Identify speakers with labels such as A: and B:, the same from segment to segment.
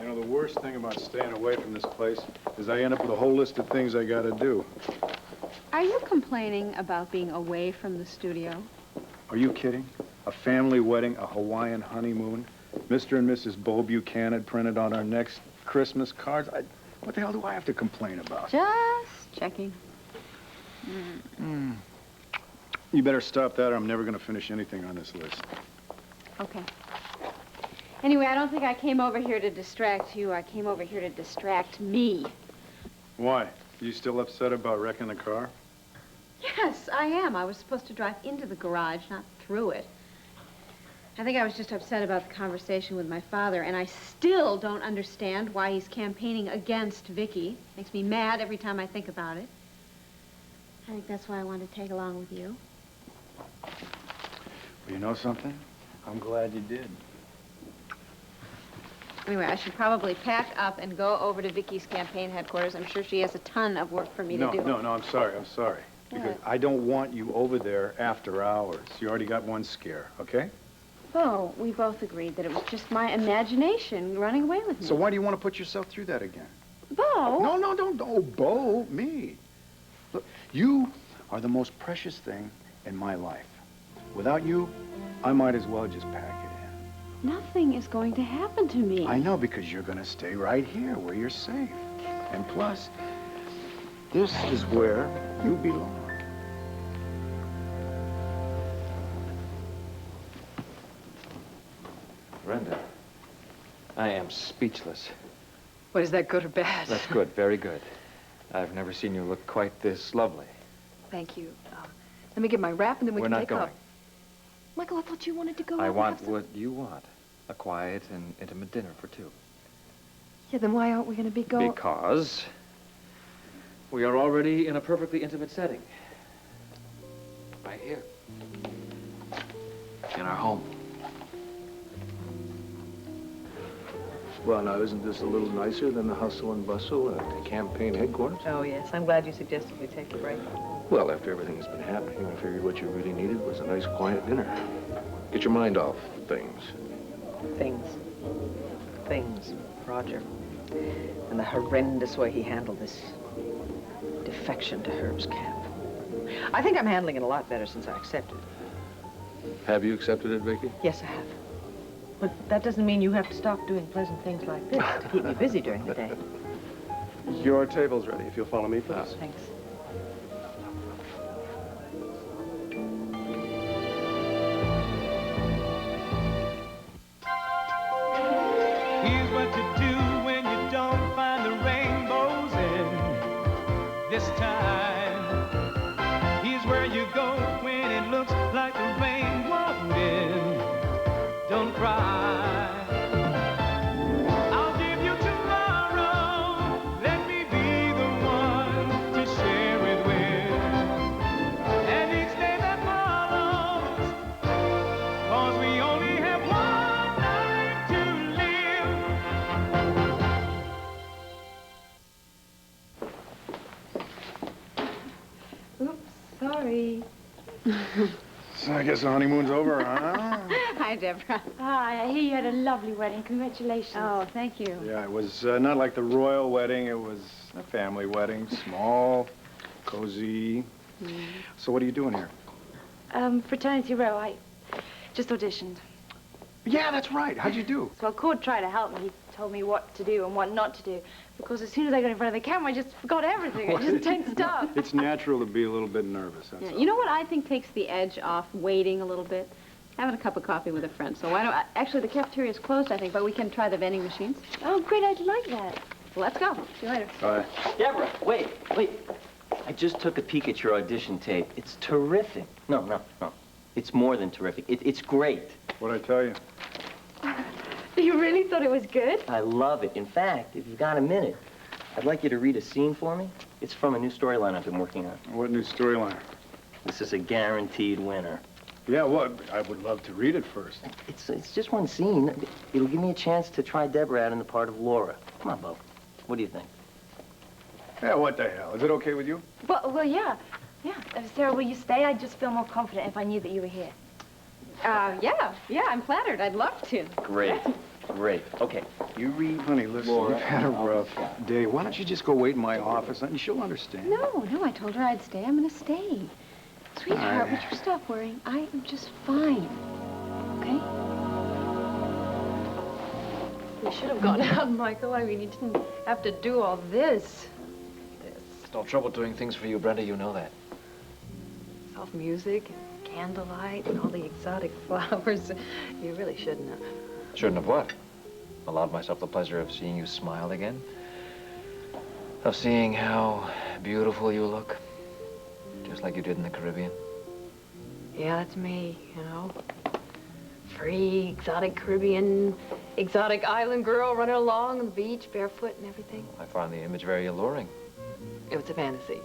A: You know, the worst thing about staying away from this place is I end up with a whole list of things I gotta do.
B: Are you complaining about being away from the studio?
A: Are you kidding? A family wedding, a Hawaiian honeymoon, Mr. and Mrs. Bo Buchanan printed on our next Christmas cards. What the hell do I have to complain about?
B: Just checking.
A: You better stop that or I'm never gonna finish anything on this list.
B: Okay. Anyway, I don't think I came over here to distract you. I came over here to distract me.
A: Why? You still upset about wrecking the car?
B: Yes, I am. I was supposed to drive into the garage, not through it. I think I was just upset about the conversation with my father, and I still don't understand why he's campaigning against Viki. Makes me mad every time I think about it. I think that's why I wanted to tag along with you.
A: Well, you know something? I'm glad you did.
B: Anyway, I should probably pack up and go over to Viki's campaign headquarters. I'm sure she has a ton of work for me to do.
A: No, I'm sorry. Because I don't want you over there after hours. You already got one scare, okay?
B: Bo, we both agreed that it was just my imagination running away with me.
A: So why do you want to put yourself through that again?
B: Bo!
A: No, don't. Bo, me. Look, you are the most precious thing in my life. Without you, I might as well just pack it in.
B: Nothing is going to happen to me.
A: I know, because you're going to stay right here where you're safe. And plus, this is where you belong.
C: Brenda, I am speechless.
D: What, is that good or bad?
C: That's good, very good. I've never seen you look quite this lovely.
D: Thank you. Let me get my wrap and then we can take off.
C: We're not going.
D: Michael, I thought you wanted to go out
C: I
D: and
C: want
D: have some...
C: what you want. A quiet and intimate dinner for two.
D: Yeah, then why aren't we going to be going...
C: Because we are already in a perfectly intimate setting. Right here. In our home.
E: Well, now, isn't this a little nicer than the hustle and bustle at the campaign headquarters?
D: Oh, yes. I'm glad you suggested we take a break.
E: Well, after everything that's been happening, I figured what you really needed was a nice, quiet dinner. Get your mind off things.
D: Things, Roger. And the horrendous way he handled this defection to Herb's camp. I think I'm handling it a lot better since I accepted it.
E: Have you accepted it, Viki?
D: Yes, I have. But that doesn't mean you have to stop doing pleasant things like this to keep me busy during the day.
E: Your table's ready, if you'll follow me, please.
D: Thanks.
F: Here's what to do when you don't find the rainbows in this time. Here's where you go when it looks like the rain won't end. Don't cry. I'll give you tomorrow. Let me be the one to share it with. And each day that follows, 'cause we only have one life to live.
B: Oops, sorry.
A: So I guess the honeymoon's over, huh?
B: Hi, Debra.
G: Hi, I hear you had a lovely wedding. Congratulations.
B: Oh, thank you.
A: Yeah, it was not like the royal wedding. It was a family wedding. Small, cozy. So what are you doing here?
G: Fraternity Row. I just auditioned.
A: Yeah, that's right. How'd you do?
G: Well, Cord tried to help me. He told me what to do and what not to do. Because as soon as I got in front of the camera, I just forgot everything. I just tensed up.
A: It's natural to be a little bit nervous, that's all.
B: You know what I think takes the edge off waiting a little bit? Having a cup of coffee with a friend. So why don't actually, the cafeteria's closed, I think, but we can try the vending machines.
G: Oh, great. I'd like that.
B: Well, let's go. See you later.
A: Bye.
H: Debra, wait. I just took a peek at your audition tape. It's terrific. No. It's more than terrific. It's great.
A: What'd I tell you?
G: You really thought it was good?
H: I love it. In fact, if you've got a minute, I'd like you to read a scene for me. It's from a new storyline I've been working on.
A: What new storyline?
H: This is a guaranteed winner.
A: Yeah, well, I would love to read it first.
H: It's just one scene. It'll give me a chance to try Debra out in the part of Laura. Come on, Bo. What do you think?
A: Yeah, what the hell? Is it okay with you?
G: Well, yeah. Yeah. Sarah, will you stay? I'd just feel more confident if I knew that you were here.
B: Yeah, I'm flattered. I'd love to.
H: Great. Great. Okay, you read.
A: Honey, listen,
H: Laura,
A: we've had a
H: I'll
A: rough
H: stop.
A: day. Why don't you just go wait in my office and she'll understand?
B: No, I told her I'd stay. I'm gonna stay. Sweetheart, would you stop worrying? I am just fine. Okay?
G: You should have gone out, Michael. I mean, you didn't have to do all this.
C: It's no trouble doing things for you, Brenda. You know that.
G: Soft music and candlelight and all the exotic flowers. You really shouldn't have.
C: Shouldn't have what? Allowed myself the pleasure of seeing you smile again? Of seeing how beautiful you look? Just like you did in the Caribbean?
G: Yeah, that's me, you know. Free, exotic Caribbean, exotic island girl running along on the beach, barefoot and everything.
C: I find the image very alluring.
G: It was a fantasy.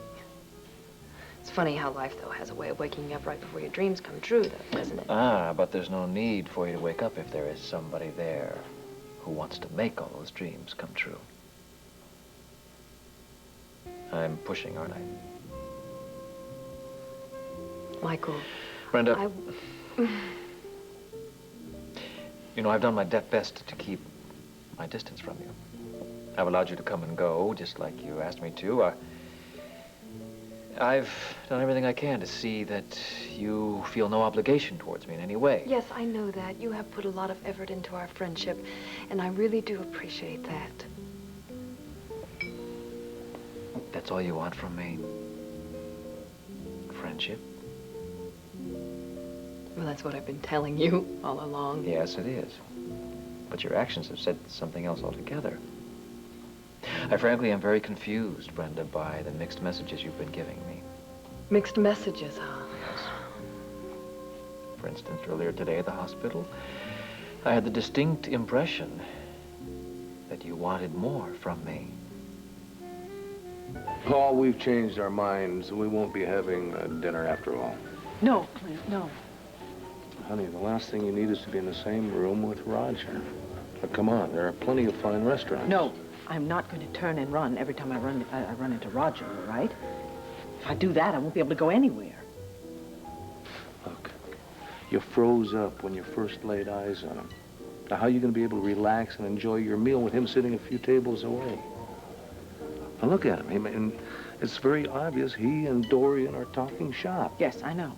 G: It's funny how life, though, has a way of waking you up right before your dreams come true, though, doesn't it?
C: Ah, but there's no need for you to wake up if there is somebody there who wants to make all those dreams come true. I'm pushing, aren't I?
G: Michael,
C: Brenda, you know, I've done my best to keep my distance from you. I've allowed you to come and go, just like you asked me to. I've done everything I can to see that you feel no obligation towards me in any way.
G: Yes, I know that. You have put a lot of effort into our friendship, and I really do appreciate that.
C: That's all you want from me? Friendship?
G: Well, that's what I've been telling you all along.
C: Yes, it is. But your actions have said something else altogether. I frankly am very confused, Brenda, by the mixed messages you've been giving me.
G: Mixed messages, huh?
C: Yes. For instance, earlier today at the hospital, I had the distinct impression that you wanted more from me.
E: Paul, we've changed our minds. We won't be having dinner after all.
D: No, Clint, no.
E: Honey, the last thing you need is to be in the same room with Roger. Now, come on, there are plenty of fine restaurants.
D: No, I'm not going to turn and run every time I run into Roger, all right? If I do that, I won't be able to go anywhere.
E: Look, you froze up when you first laid eyes on him. Now, how are you going to be able to relax and enjoy your meal with him sitting a few tables away? Now, look at him. And it's very obvious he and Dorian are talking shop.
D: Yes, I know.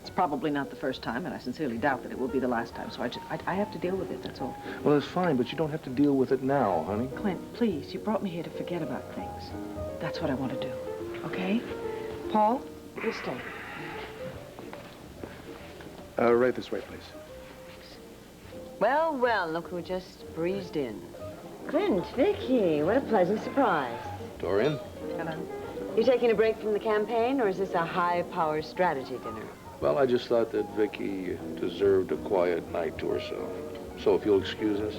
D: It's probably not the first time, and I sincerely doubt that it will be the last time, so I have to deal with it, that's all.
E: Well, it's fine, but you don't have to deal with it now, honey.
D: Clint, please, you brought me here to forget about things. That's what I want to do, okay? Paul, you stay.
A: Right this way, please.
I: Well, well, look who just breezed in. Clint, Viki, what a pleasant surprise.
E: Dorian?
D: Hello.
I: You taking a break from the campaign, or is this a high-power strategy dinner?
E: Well, I just thought that Viki deserved a quiet night to herself. So if you'll excuse us.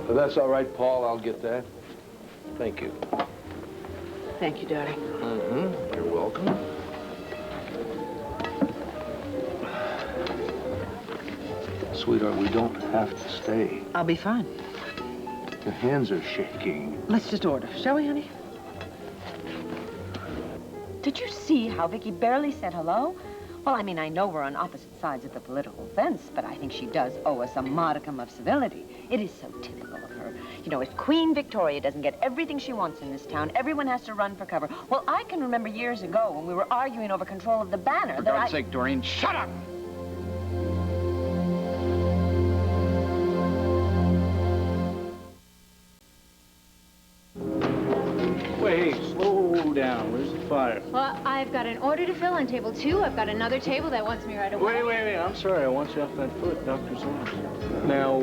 E: If that's all right, Paul, I'll get that. Thank you.
D: Thank you, darling.
E: Mm-hmm. You're welcome. Sweetheart, we don't have to stay.
D: I'll be fine.
E: Your hands are shaking.
D: Let's just order, shall we, honey?
I: Did you see how Viki barely said hello? Well, I mean, I know we're on opposite sides of the political fence, but I think she does owe us a modicum of civility. It is so typical of her. You know, if Queen Victoria doesn't get everything she wants in this town, everyone has to run for cover. Well, I can remember years ago when we were arguing over control of the banner.
A: For God's sake, Dorian, shut up!
J: Wait, slow down. Where's the fire?
B: Well, I've got an order to fill on table 2. I've got another table that wants me right away.
J: Wait. I'm sorry. I want you off that foot. Doctor's orders. Now,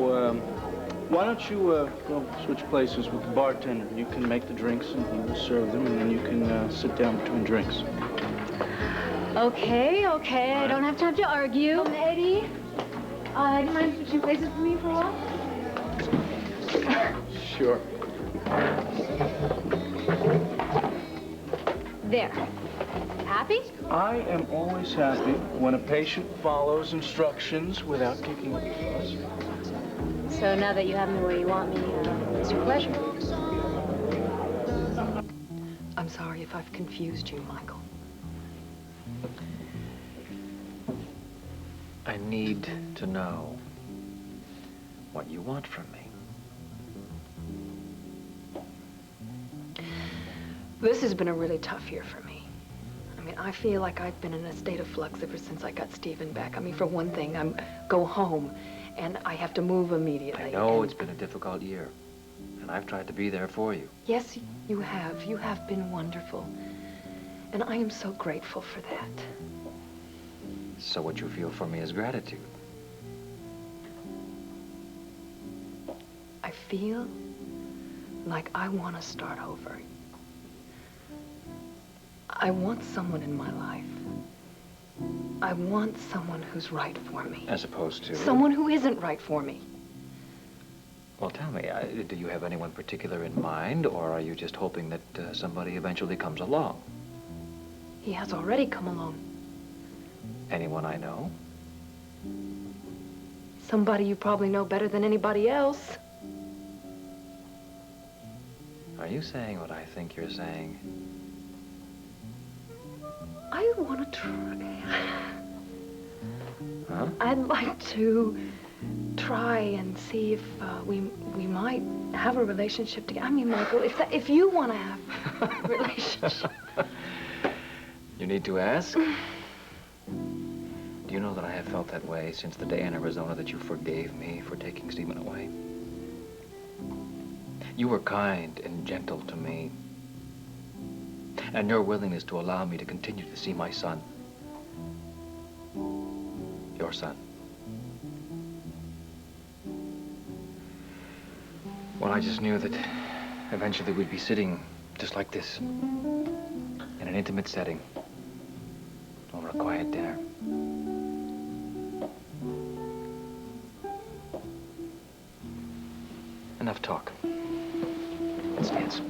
J: why don't you go switch places with the bartender? You can make the drinks and he will serve them, and then you can sit down between drinks.
B: Okay. I don't have time to argue. Eddie, do you mind switching places with me for a while?
A: Sure.
B: There. Happy?
J: I am always happy when a patient follows instructions without kicking up a fuss.
B: So now that you have me where you want me, it's your pleasure.
G: I'm sorry if I've confused you, Michael.
C: I I need to know what you want from me.
G: This has been a really tough year for me. I mean, I feel like I've been in a state of flux ever since I got Stephen back. I mean, for one thing, I go home, and I have to move immediately.
C: I know it's been a difficult year, and I've tried to be there for you.
G: Yes, you have. You have been wonderful. And I am so grateful for that.
C: So what you feel for me is gratitude.
G: I feel like I want to start over. I want someone in my life. I want someone who's right for me.
C: As opposed to?
G: Someone who isn't right for me.
C: Well, tell me, do you have anyone particular in mind, or are you just hoping that somebody eventually comes along?
G: He has already come along.
C: Anyone I know?
G: Somebody you probably know better than anybody else.
C: Are you saying what I think you're saying?
G: I want to try.
C: Huh?
G: I'd like to try and see if we might have a relationship together. I mean, Michael, if you want to have a relationship.
C: You need to ask? Do you know that I have felt that way since the day in Arizona that you forgave me for taking Stephen away? You were kind and gentle to me. And your willingness to allow me to continue to see my son. Your son. Well, I just knew that eventually we'd be sitting just like this, in an intimate setting, over a quiet dinner. Enough talk. Let's dance.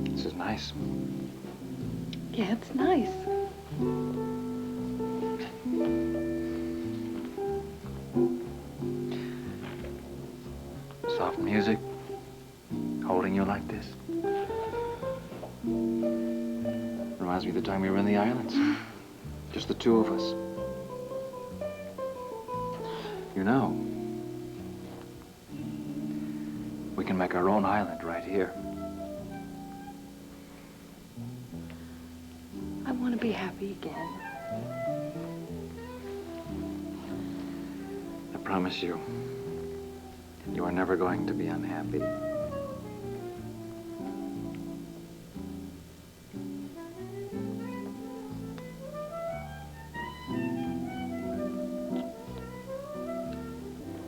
C: This is nice.
G: Yeah, it's nice.
C: Soft music, holding you like this. Reminds me of the time we were in the islands. Just the two of us. You know, we can make our own island right here.
G: I want to be happy again.
C: I promise you, you are never going to be unhappy.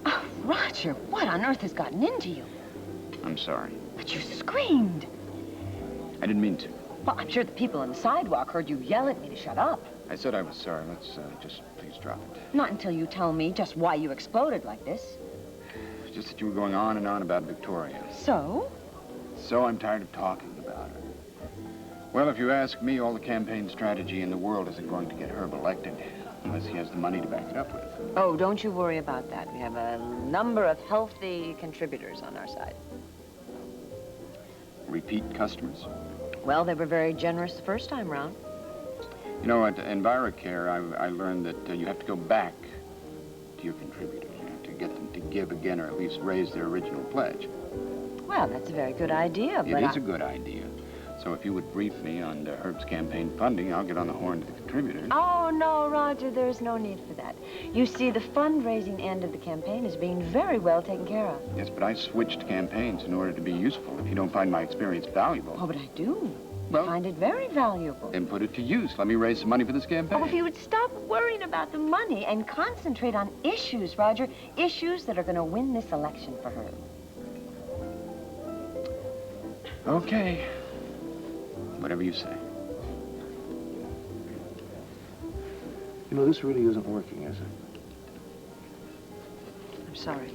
I: Oh, Roger, what on earth has gotten into you?
A: I'm sorry.
I: But you screamed.
A: I didn't mean to.
I: Well, I'm sure the people on the sidewalk heard you yell at me to shut up.
A: I said I was sorry. Let's just please drop it.
I: Not until you tell me just why you exploded like this.
A: It's just that you were going on and on about Victoria.
I: So?
A: So I'm tired of talking about her. Well, if you ask me, all the campaign strategy in the world isn't going to get Herb elected unless he has the money to back it up with.
I: Oh, don't you worry about that. We have a number of healthy contributors on our side.
A: Repeat customers?
I: Well, they were very generous the first time round.
A: You know, at EnviroCare, I learned that you have to go back to your contributors, you know, to get them to give again or at least raise their original pledge.
I: Well, that's a very good idea, but
A: It is a good idea. So if you would brief me on Herb's campaign funding, I'll get on the horn to the contributors.
I: Oh, no, Roger, there's no need for that. You see, the fundraising end of the campaign is being very well taken care of.
A: Yes, but I switched campaigns in order to be useful. If you don't find my experience valuable...
I: Oh, but I do.
A: Well,
I: I find it very valuable.
A: Then put it to use. Let me raise some money for this campaign.
I: Oh, if you would stop worrying about the money and concentrate on issues, Roger, issues that are going to win this election for her.
A: Okay. Whatever you say.
E: You know, this really isn't working, is it?
D: I'm sorry.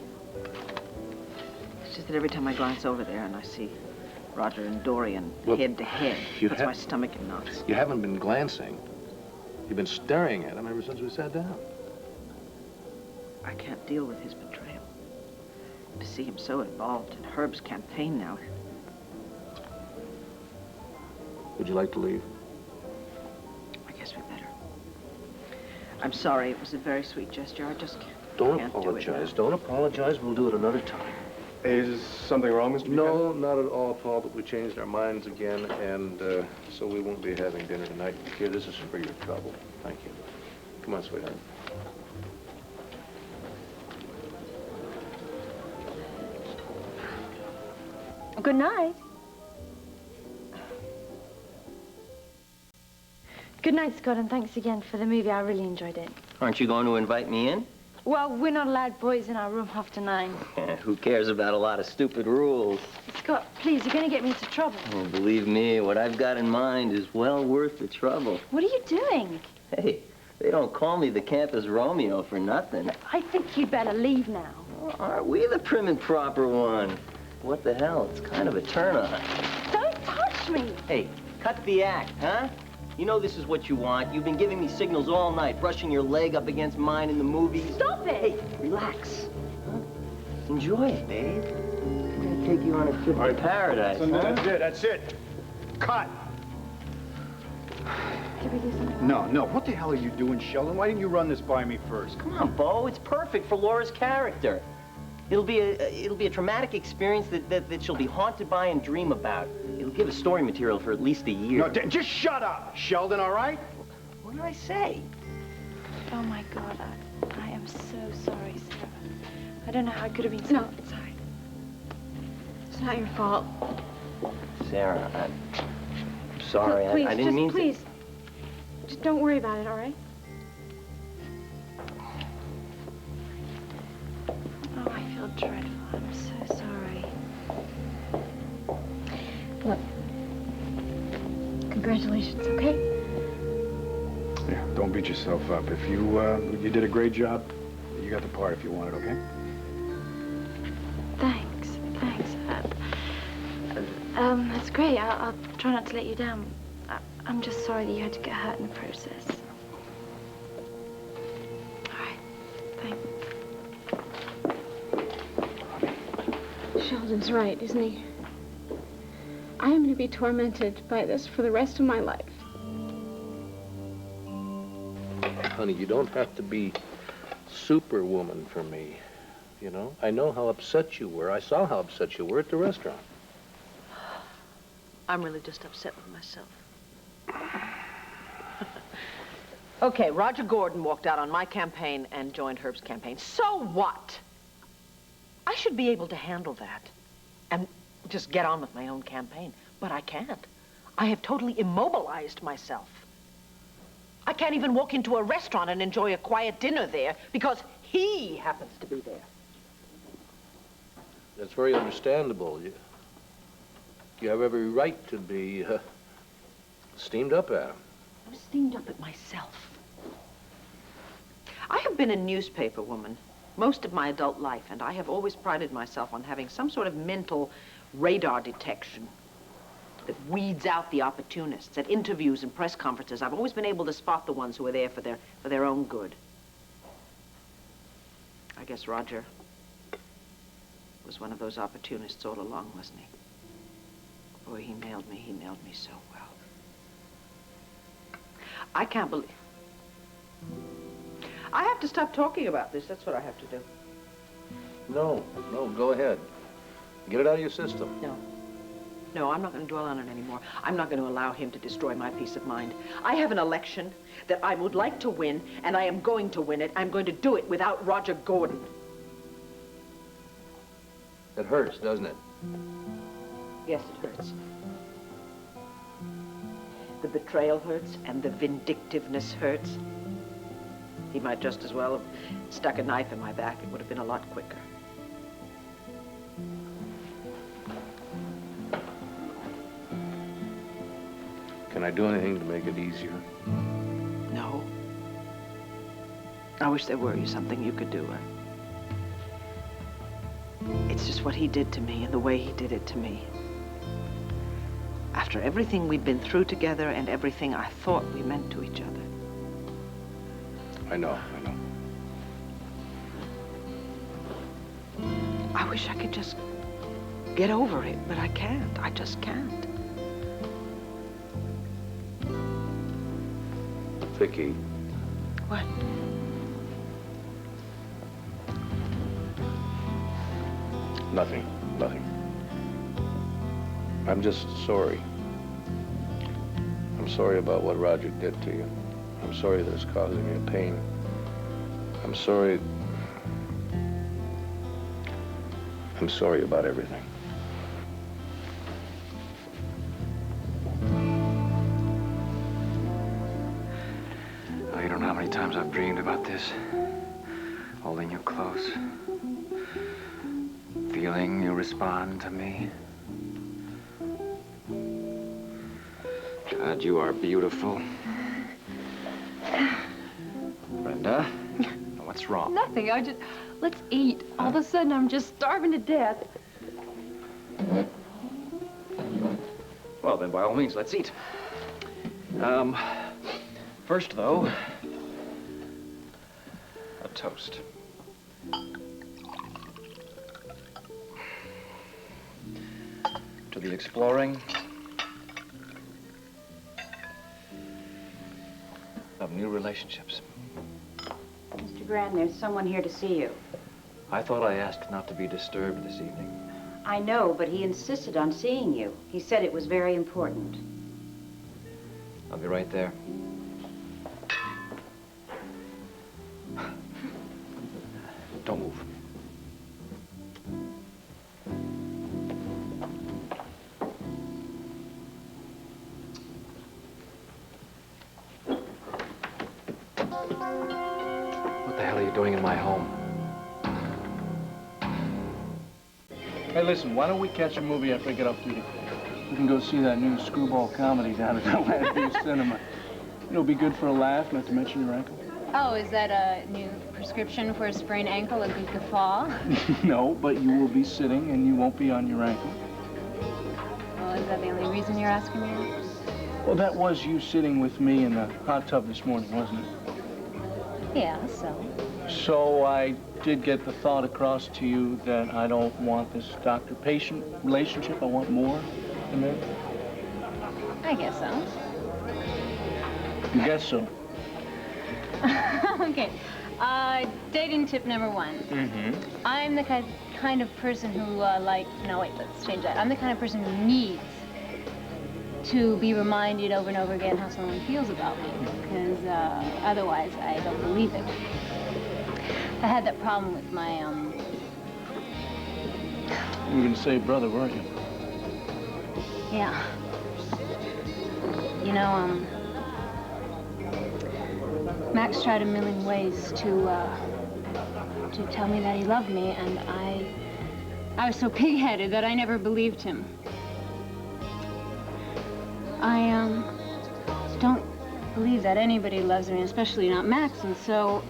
D: It's just that every time I glance over there and I see Roger and Dorian head to head,
E: you
D: that's
E: have-
D: my stomach in knots.
E: You haven't been glancing. You've been staring at him ever since we sat down.
D: I can't deal with his betrayal. To see him so involved in Herb's campaign now.
E: Would you like to leave?
D: I guess we better. I'm sorry. It was a very sweet gesture. I just can't.
E: Don't
D: can't
E: apologize.
D: Do it
E: Don't apologize. We'll do it another time.
A: Is something wrong, Mr.
E: No, not at all, Paul, but we changed our minds again, and so we won't be having dinner tonight. Here, this is for your trouble. Thank you. Come on, sweetheart.
I: Good night.
K: Good night, Scott, and thanks again for the movie. I really enjoyed it.
H: Aren't you going to invite me in?
K: Well, we're not allowed boys in our room after 9.
H: Who cares about a lot of stupid rules?
K: Scott, please, you're going to get me into trouble.
H: Oh, believe me, what I've got in mind is well worth the trouble.
K: What are you doing?
H: Hey, they don't call me the campus Romeo for nothing.
K: I think you'd better leave now.
H: Oh, aren't we the prim and proper one? What the hell? It's kind of a turn-on.
K: Don't touch me!
H: Hey, cut the act, huh? You know this is what you want. You've been giving me signals all night, brushing your leg up against mine in the movies.
K: Stop it!
H: Hey, relax. Huh? Enjoy it, babe. I'm gonna take you on a trip to paradise, huh?
A: That's it. Cut.
K: Can we do something?
A: No. What the hell are you doing, Sheldon? Why didn't you run this by me first?
H: Come on, Bo. It's perfect for Laura's character. It'll be a traumatic experience that she'll be haunted by and dream about. It'll give us story material for at least a year.
A: No, just shut up, Sheldon, all right?
H: What did I say?
K: Oh, my God. I am so sorry, Sarah. I don't know how I could have been so...
B: No, it's all right. It's not your fault.
H: Sarah, I'm sorry.
B: Please,
H: I didn't mean
B: please. Just don't worry about it, all right?
K: Oh, I feel dreadful. I'm so sorry.
B: Look. Congratulations, okay?
A: Yeah, don't beat yourself up. If you did a great job, you got the part if you want it, okay?
K: Thanks. That's great. I'll try not to let you down. I'm just sorry that you had to get hurt in the process. All right. Thanks.
B: Sheldon's right, isn't he? I am going to be tormented by this for the rest of my life.
E: Honey, you don't have to be superwoman for me, you know? I know how upset you were. I saw how upset you were at the restaurant.
D: I'm really just upset with myself. Okay, Roger Gordon walked out on my campaign and joined Herb's campaign. So what? I should be able to handle that and just get on with my own campaign, but I can't. I have totally immobilized myself. I can't even walk into a restaurant and enjoy a quiet dinner there because he happens to be there.
E: That's very understandable. You have every right to be steamed up at him.
D: I'm steamed up at myself. I have been a newspaper woman most of my adult life, and I have always prided myself on having some sort of mental radar detection that weeds out the opportunists. At interviews and press conferences, I've always been able to spot the ones who are there for their own good. I guess Roger was one of those opportunists all along, wasn't he? Boy, he nailed me so well. I can't believe... I have to stop talking about this. That's what I have to do.
E: No, go ahead. Get it out of your system.
D: No, I'm not going to dwell on it anymore. I'm not going to allow him to destroy my peace of mind. I have an election that I would like to win, and I am going to win it. I'm going to do it without Roger Gordon.
E: It hurts, doesn't it?
D: Yes, it hurts. The betrayal hurts, and the vindictiveness hurts. He might just as well have stuck a knife in my back. It would have been a lot quicker.
E: Can I do anything to make it easier?
D: No. I wish there were something you could do. It's just what he did to me and the way he did it to me. After everything we'd been through together and everything I thought we meant to each other.
E: I know.
D: I wish I could just get over it, but I can't. I just can't.
E: Viki.
D: What?
E: Nothing. I'm just sorry. I'm sorry about what Roger did to you. I'm sorry that it's causing you pain. I'm sorry about everything.
C: Oh, you don't know how many times I've dreamed about this. Holding you close. Feeling you respond to me. God, you are beautiful. Brenda, what's wrong?
G: Nothing. Let's eat. All of a sudden, I'm just starving to death.
C: Well, then, by all means, let's eat. First, though, a toast. To the exploring of new relationships.
I: Mr. Grant, there's someone here to see you.
C: I thought I asked not to be disturbed this evening.
I: I know, but he insisted on seeing you. He said it was very important.
C: I'll be right there. Don't move. What the hell are you doing in my home?
J: Hey, listen, why don't we catch a movie after I get off duty? We can go see that new screwball comedy down at the Landview Cinema. It'll be good for a laugh, not to mention your ankle.
B: Oh, is that a new prescription for a sprained ankle, a good guffaw?
J: No, but you will be sitting and you won't be on your ankle.
B: Well, is that the only reason you're asking me?
J: Well, that was you sitting with me in the hot tub this morning, wasn't it?
B: Yeah, so?
J: So I did get the thought across to you that I don't want this doctor-patient relationship. I want more than that.
B: I guess so.
J: You guess so.
B: Okay. Dating tip number 1.
J: Mm-hmm.
B: I'm the kind of person who, no, wait, let's change that. I'm the kind of person who needs to be reminded over and over again how someone feels about me, because otherwise I don't believe it. I had that problem with my,
J: You were gonna say brother, weren't you?
B: Yeah. You know, Max tried a million ways to tell me that he loved me, and I was so pig-headed that I never believed him. I don't believe that anybody loves me, especially not Max, and so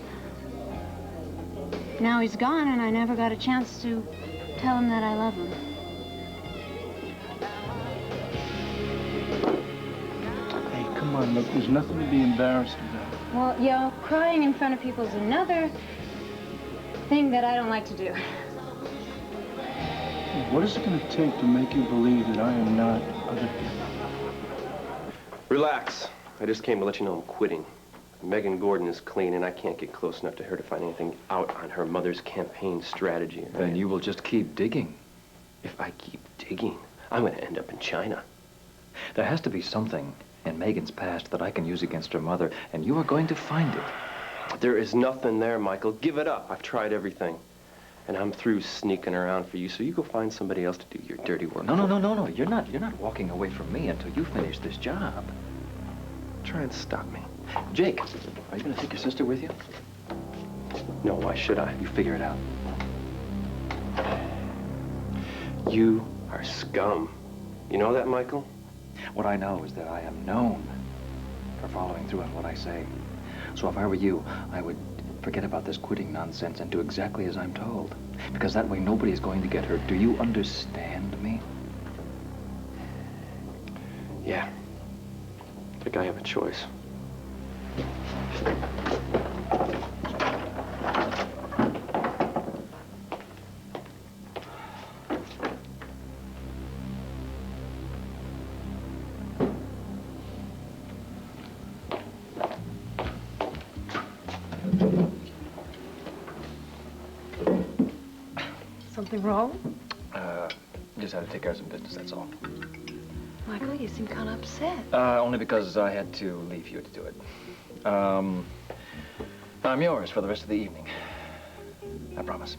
B: now he's gone, and I never got a chance to tell him that I love him.
J: Hey, come on, look, there's nothing to be embarrassed about.
B: Well, yeah, crying in front of people is another thing that I don't like to do.
J: What is it going to take to make you believe that I am not other people?
H: Relax. I just came to let you know I'm quitting. Megan Gordon is clean, and I can't get close enough to her to find anything out on her mother's campaign strategy. Right?
C: Then you will just keep digging.
H: If I keep digging, I'm going to end up in China.
C: There has to be something in Megan's past that I can use against her mother, and you are going to find it.
H: There is nothing there, Michael. Give it up. I've tried everything. And I'm through sneaking around for you, so you go find somebody else to do your dirty work.
C: No. You're not walking away from me until you finish this job.
H: Try and stop me.
C: Jake, are you going to take your sister with you?
H: No, why should I?
C: You figure it out.
H: You are scum. You know that, Michael?
C: What I know is that I am known for following through on what I say. So if I were you, I would forget about this quitting nonsense and do exactly as I'm told. Because that way nobody is going to get hurt. Do you understand me?
H: Yeah. I think I have a choice.
G: Something wrong?
C: Just had to take care of some business, that's all.
G: Michael, you seem kind of upset.
C: Only because I had to leave you to do it. I'm yours for the rest of the evening. I promise.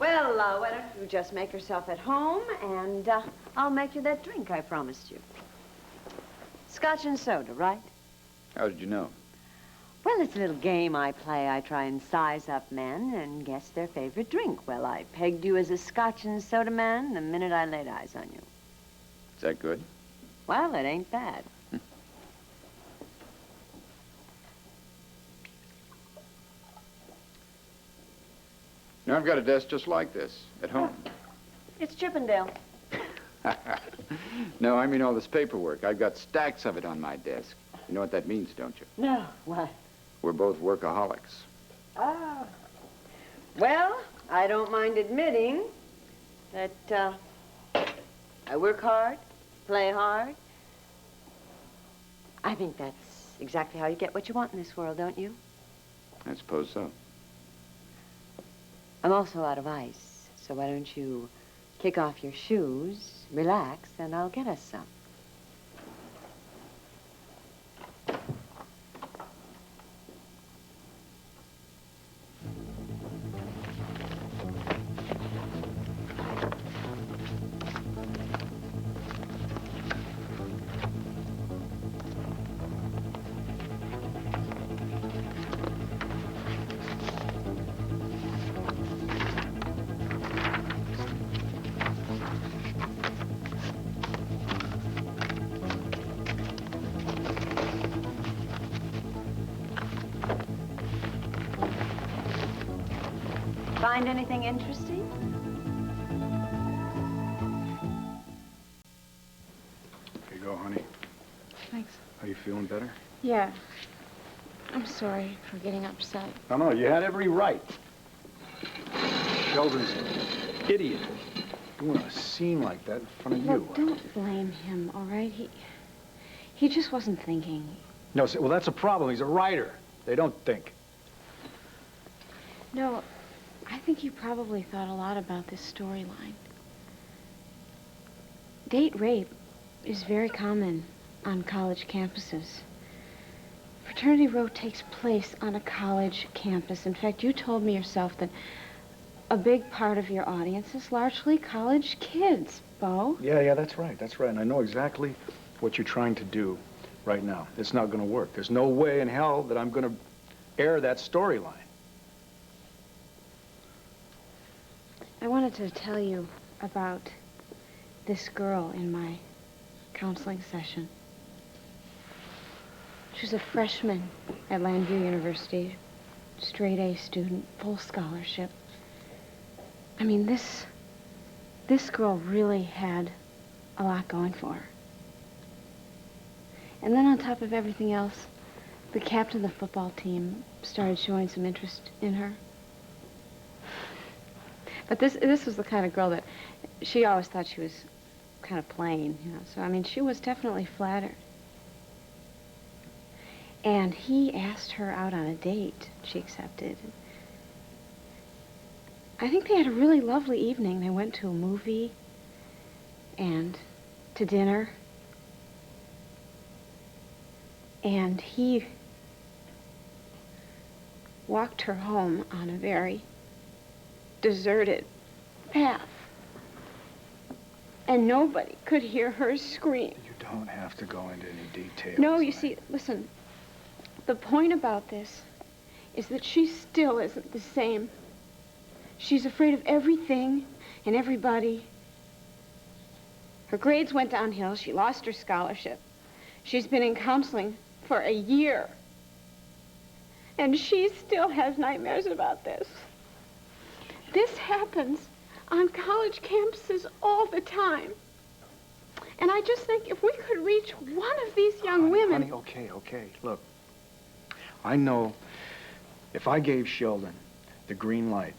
I: Well, why don't you just make yourself at home, and I'll make you that drink I promised you. Scotch and soda, right?
A: How did you know?
I: Well, it's a little game I play. I try and size up men and guess their favorite drink. Well, I pegged you as a Scotch and soda man the minute I laid eyes on you.
A: Is that good?
I: Well, it ain't bad.
A: Now, I've got a desk just like this at home.
I: It's Chippendale.
A: No, I mean all this paperwork. I've got stacks of it on my desk. You know what that means, don't you?
I: No, what?
A: We're both workaholics.
I: Ah. Well, I don't mind admitting that I work hard, play hard. I think that's exactly how you get what you want in this world, don't you?
A: I suppose so.
I: I'm also out of ice, so why don't you kick off your shoes, relax, and I'll get us some. Find anything interesting?
A: Here you go, honey.
B: Thanks.
A: Are you feeling better?
B: Yeah. I'm sorry for getting upset.
A: No, you had every right. Sheldon's an idiot. Doing a scene like that in front of you.
B: Look, don't blame him, all right? He just wasn't thinking.
A: No, well, that's a problem. He's a writer. They don't think.
B: No, I think you probably thought a lot about this storyline. Date rape is very common on college campuses. Fraternity Row takes place on a college campus. In fact, you told me yourself that a big part of your audience is largely college kids, Bo.
A: Yeah, that's right. That's right. And I know exactly what you're trying to do right now. It's not going to work. There's no way in hell that I'm going to air that storyline.
B: I wanted to tell you about this girl in my counseling session. She was a freshman at Landview University, straight A student, full scholarship. I mean, this girl really had a lot going for her. And then on top of everything else, the captain of the football team started showing some interest in her. But this was the kind of girl that she always thought she was kind of plain, you know. So, I mean, she was definitely flattered. And he asked her out on a date. She accepted. I think they had a really lovely evening. They went to a movie and to dinner. And he walked her home on a very deserted path. And nobody could hear her scream.
A: You don't have to go into any details.
B: No, you see, listen, the point about this is that she still isn't the same. She's afraid of everything and everybody. Her grades went downhill. She lost her scholarship. She's been in counseling for a year. And she still has nightmares about this. This happens on college campuses all the time. And I just think if we could reach one of these young women...
A: Honey, okay. Look, I know if I gave Sheldon the green light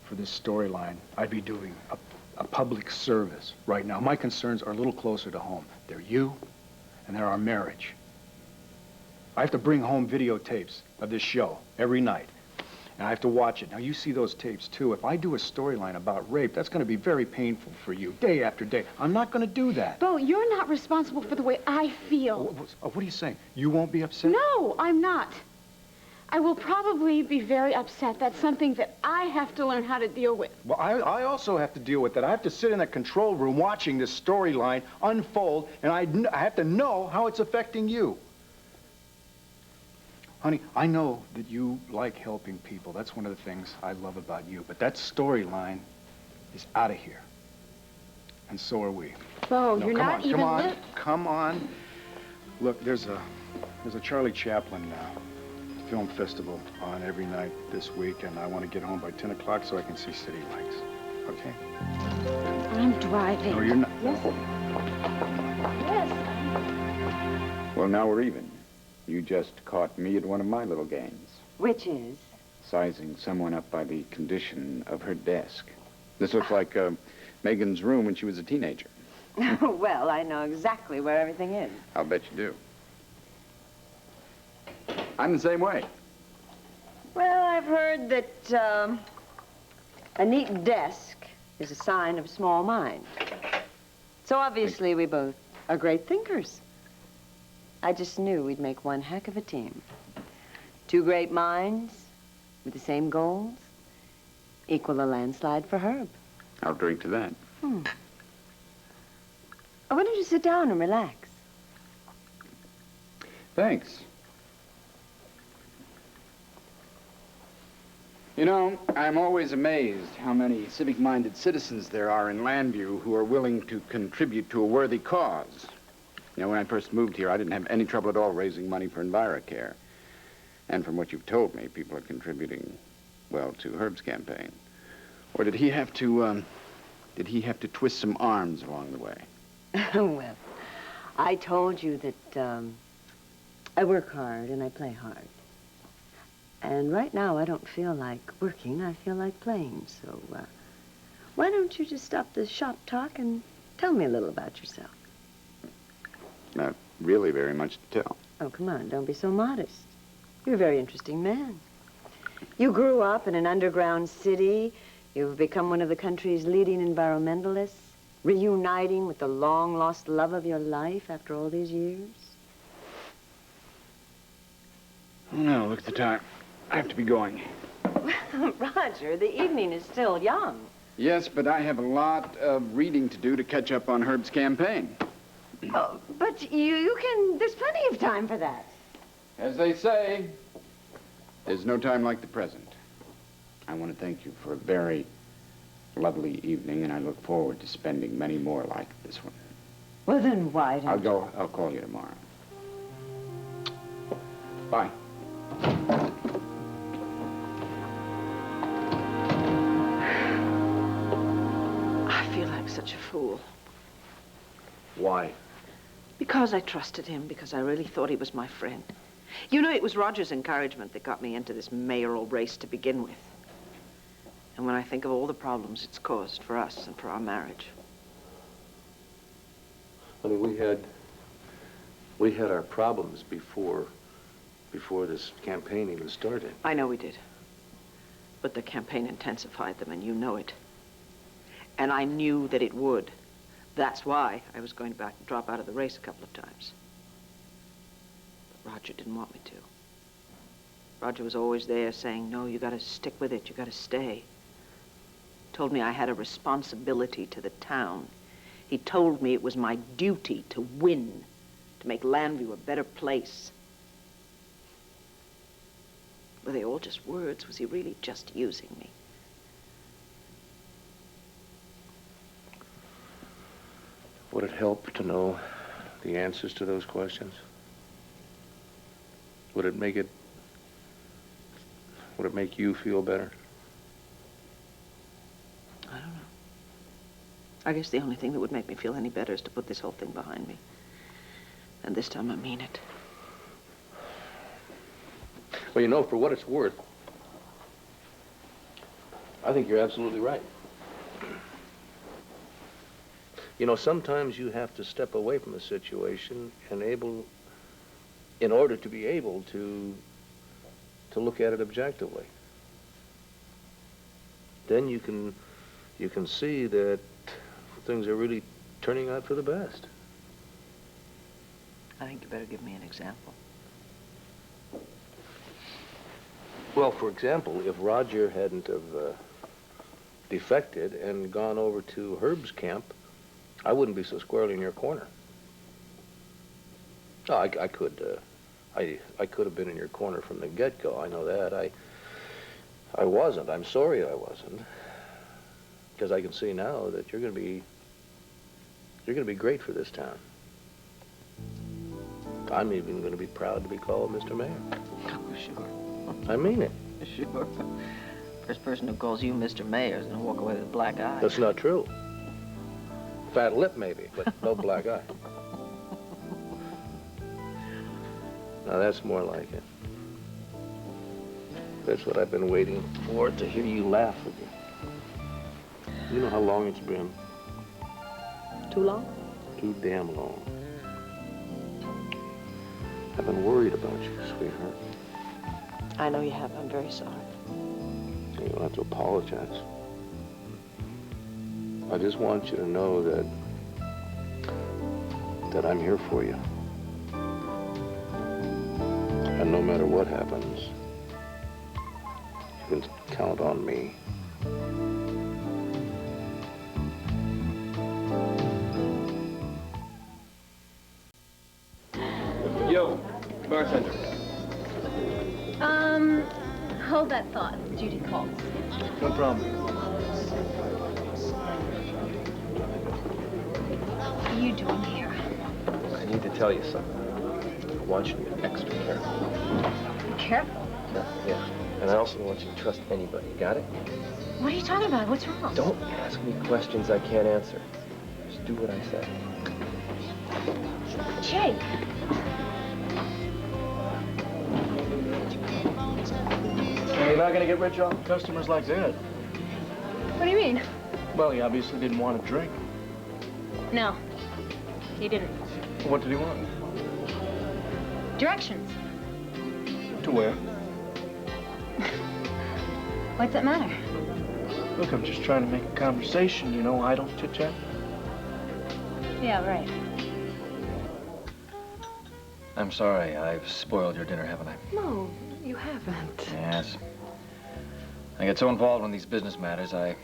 A: for this storyline, I'd be doing a public service right now. My concerns are a little closer to home. They're you, and they're our marriage. I have to bring home videotapes of this show every night. And I have to watch it. Now, you see those tapes, too. If I do a storyline about rape, that's going to be very painful for you, day after day. I'm not going to do that.
B: Bo, you're not responsible for the way I feel.
A: What are you saying? You won't be upset?
B: No, I'm not. I will probably be very upset. That's something that I have to learn how to deal with.
A: Well, I also have to deal with that. I have to sit in that control room watching this storyline unfold, and I have to know how it's affecting you. Honey, I know that you like helping people. That's one of the things I love about you. But that storyline is out of here. And so are we.
B: Bo, you're not even...
A: Come on. Look, there's a Charlie Chaplin film festival on every night this week, and I want to get home by 10 o'clock so I can see City Lights. Okay?
B: I'm driving.
A: No, you're not.
B: Yes. Yes.
L: Well, now we're even. You just caught me at one of my little games.
I: Which is?
L: Sizing someone up by the condition of her desk. This looks like Megan's room when she was a teenager.
I: Well, I know exactly where everything is.
L: I'll bet you do. I'm the same way.
I: Well, I've heard that a neat desk is a sign of a small mind. So obviously we both are great thinkers. I just knew we'd make one heck of a team. Two great minds with the same goals equal a landslide for Herb.
L: I'll drink to that.
I: Why don't you sit down and relax?
L: Thanks. You know, I'm always amazed how many civic-minded citizens there are in Landview who are willing to contribute to a worthy cause. You know, when I first moved here, I didn't have any trouble at all raising money for EnviroCare. And from what you've told me, people are contributing, well, to Herb's campaign. Or did he have to twist some arms along the way?
I: Well, I told you that I work hard and I play hard. And right now, I don't feel like working, I feel like playing. So, why don't you just stop the shop talk and tell me a little about yourself?
L: Not really very much to tell.
I: Oh, come on, don't be so modest. You're a very interesting man. You grew up in an underground city. You've become one of the country's leading environmentalists, reuniting with the long-lost love of your life after all these years.
L: Oh, no, look at the time. I have to be going.
I: Well, Roger, the evening is still young.
L: Yes, but I have a lot of reading to do to catch up on Herb's campaign.
I: Oh, but you can... There's plenty of time for that.
L: As they say, there's no time like the present. I want to thank you for a very lovely evening, and I look forward to spending many more like this one.
I: Well, then why don't
L: I'll call you tomorrow. Bye.
D: I feel like such a fool.
E: Why?
D: Because I trusted him, because I really thought he was my friend. You know, it was Roger's encouragement that got me into this mayoral race to begin with. And when I think of all the problems it's caused for us and for our marriage.
E: Honey, we had our problems before this campaign even started.
D: I know we did. But the campaign intensified them, and you know it. And I knew that it would. That's why I was going to drop out of the race a couple of times. But Roger didn't want me to. Roger was always there saying, no, you gotta stick with it, you gotta stay. Told me I had a responsibility to the town. He told me it was my duty to win, to make Landview a better place. Were they all just words? Was he really just using me?
E: Would it help to know the answers to those questions? Would it make you feel better?
D: I don't know. I guess the only thing that would make me feel any better is to put this whole thing behind me. And this time I mean it.
E: Well, you know, for what it's worth, I think you're absolutely right. You know, sometimes you have to step away from a situation and in order to be able to look at it objectively. then you can see that things are really turning out for the best.
D: I think you better give me an example.
E: Well, for example, if Roger hadn't have defected and gone over to Herb's camp, I wouldn't be so squarely in your corner. No, I could have been in your corner from the get-go. I know that. I wasn't. I'm sorry I wasn't, because I can see now that you're going to be great for this town. I'm even going to be proud to be called Mr. Mayor.
D: Oh, sure.
E: I mean it.
D: Sure. First person who calls you Mr. Mayor is going to walk away with a black eye.
E: That's not true. Fat lip, maybe, but no black eye. Now, that's more like it. That's what I've been waiting for, to hear you laugh again. You know how long it's been?
D: Too long?
E: Too damn long. I've been worried about you, sweetheart.
D: I know you have. I'm very sorry.
E: You don't have to apologize. I just want you to know that I'm here for you. And no matter what happens, you can count on me.
M: Yo, bartender.
B: Hold that thought. Judy calls.
J: No problem.
B: What are you doing here?
M: I need to tell you something. I want you to be extra careful.
B: Careful.
M: Yeah. And I also don't want you to trust anybody. Got it?
B: What are you talking about? What's wrong?
M: Don't ask me questions I can't answer. Just do what I say.
B: Jake.
J: You're not gonna get rich off customers like that.
B: What do you mean?
J: Well, he obviously didn't want a drink.
B: No, he didn't.
J: What did he want?
B: Directions.
J: To where?
B: What's that matter?
J: Look, I'm just trying to make a conversation, you know, idle chit-chat.
B: Yeah, right.
C: I'm sorry, I've spoiled your dinner, haven't I?
G: No, you haven't.
C: Yes. I get so involved in these business matters, I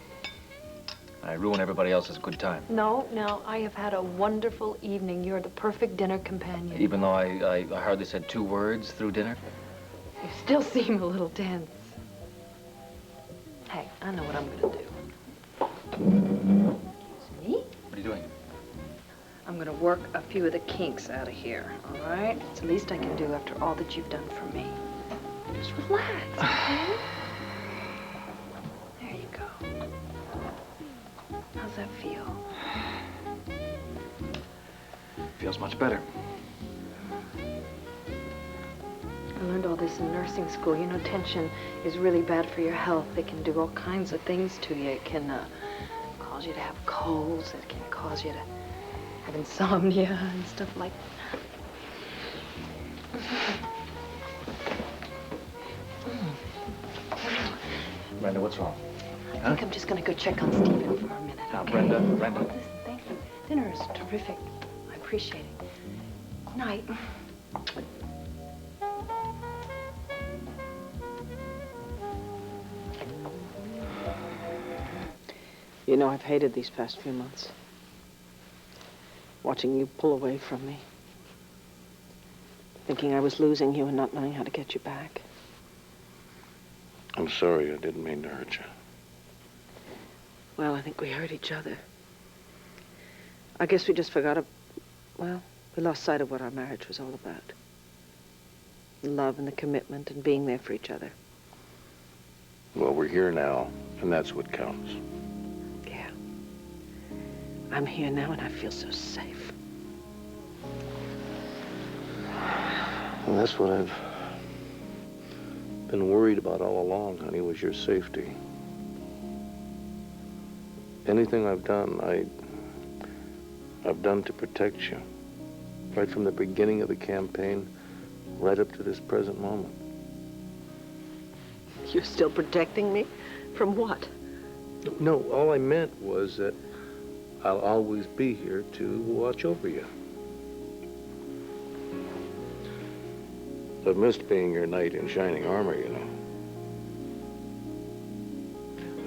C: ruin everybody else's good time.
G: No, I have had a wonderful evening. You're the perfect dinner companion.
C: Even though I hardly said 2 words through dinner?
G: You still seem a little tense. Hey, I know what I'm gonna do. Excuse me?
C: What are you doing?
G: I'm gonna work a few of the kinks out of here, all right? It's the least I can do after all that you've done for me. Just relax, okay? There you go. How's that feel?
C: Feels much better.
G: I learned all this in nursing school. You know, tension is really bad for your health. It can do all kinds of things to you. It can cause you to have colds. It can cause you to have insomnia and stuff like that.
C: Brenda, what's wrong?
G: I think I'm just gonna go check on Stephen for a minute,
C: Now,
G: okay?
C: Brenda.
G: Listen, thank you. Dinner is terrific. I appreciate it. Good night.
D: You know, I've hated these past few months. Watching you pull away from me. Thinking I was losing you and not knowing how to get you back.
E: I'm sorry, I didn't mean to hurt you.
D: Well, I think we hurt each other. I guess we just forgot, well, we lost sight of what our marriage was all about. The love and the commitment and being there for each other.
E: Well, we're here now, and that's what counts.
D: Yeah. I'm here now and I feel so safe.
E: Well, that's what I've been worried about all along, honey, was your safety. Anything I've done, I've done to protect you. Right from the beginning of the campaign, right up to this present moment.
D: You're still protecting me? From what?
E: No, all I meant was that I'll always be here to watch over you. I've missed being your knight in shining armor, you know.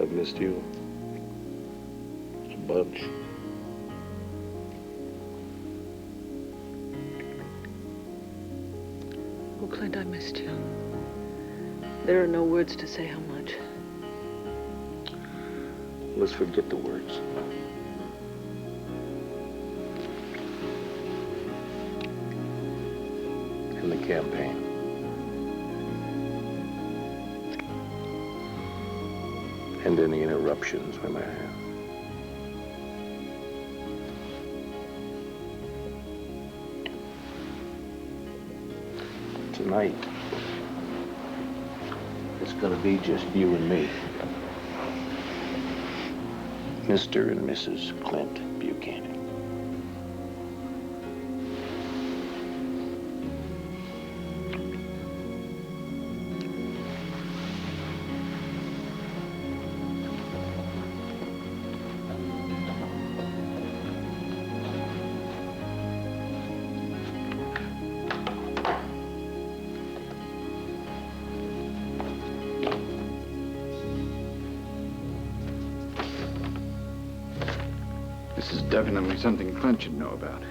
E: I've missed you. A bunch.
D: Oh, Clint, I missed you. There are no words to say how much.
E: Let's forget the words. And the campaign. And any interruptions we may have. Tonight, it's gonna be just you and me. Mr. and Mrs. Clint Buchanan.
L: This is definitely something Clint should know about.